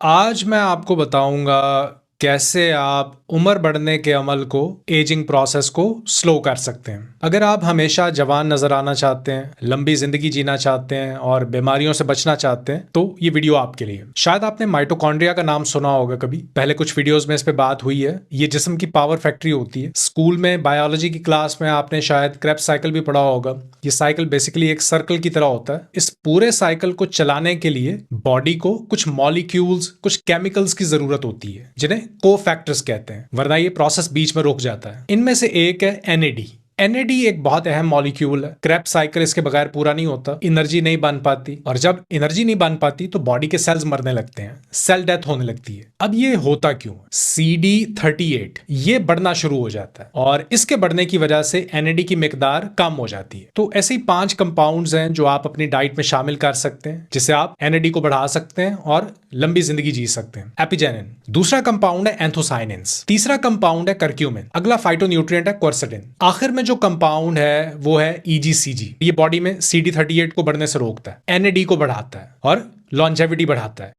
आज मैं आपको बताऊंगा कैसे आप उम्र बढ़ने के अमल को एजिंग प्रोसेस को स्लो कर सकते हैं। अगर आप हमेशा जवान नजर आना चाहते हैं, लंबी जिंदगी जीना चाहते हैं और बीमारियों से बचना चाहते हैं तो ये वीडियो आपके लिए। शायद आपने माइटोकॉन्ड्रिया का नाम सुना होगा कभी, पहले कुछ वीडियोस में इस पे बात हुई है। ये जिस्म की पावर फैक्ट्री होती है। स्कूल में बायोलॉजी की क्लास में आपने शायद क्रेब्स साइकिल भी पढ़ा होगा। ये साइकिल बेसिकली एक सर्कल की तरह होता है। इस पूरे साइकिल को चलाने के लिए बॉडी को कुछ मॉलिक्यूल्स, कुछ केमिकल्स की जरूरत होती है जिन्हें कोफैक्टर्स कहते हैं, वरना ये प्रोसेस बीच में रुक जाता है। इनमें से एक है एनएडी। एनएडी एक बहुत अहम मॉलिक्यूल है। क्रेब्स साइकिल इसके बगैर पूरा नहीं होता, एनर्जी नहीं बन पाती, और जब एनर्जी नहीं बन पाती तो बॉडी के सेल्स मरने लगते हैं, सेल डेथ होने लगती है। अब ये होता क्यों? CD38 ये बढ़ना शुरू हो जाता है और इसके बढ़ने की वजह से एनएडी की मिकदार कम हो जाती है। तो ऐसे ही 5 कंपाउंड्स हैं जो आप अपनी डाइट में शामिल कर सकते हैं, जिससे आप एनएडी को बढ़ा सकते हैं और लंबी जिंदगी जी सकते हैं। एपिजेनिन दूसरा कंपाउंड है, एंथोसाइनिन्स तीसरा कंपाउंड है, करक्यूमिन अगला फाइटोन्यूट्रिएंट है, क्वर्सेटिन। आखिर में जो कंपाउंड है वो है EGCG। ये बॉडी में CD38 को बढ़ने से रोकता है, एनएडी को बढ़ाता है और लॉन्जेविटी बढ़ाता है।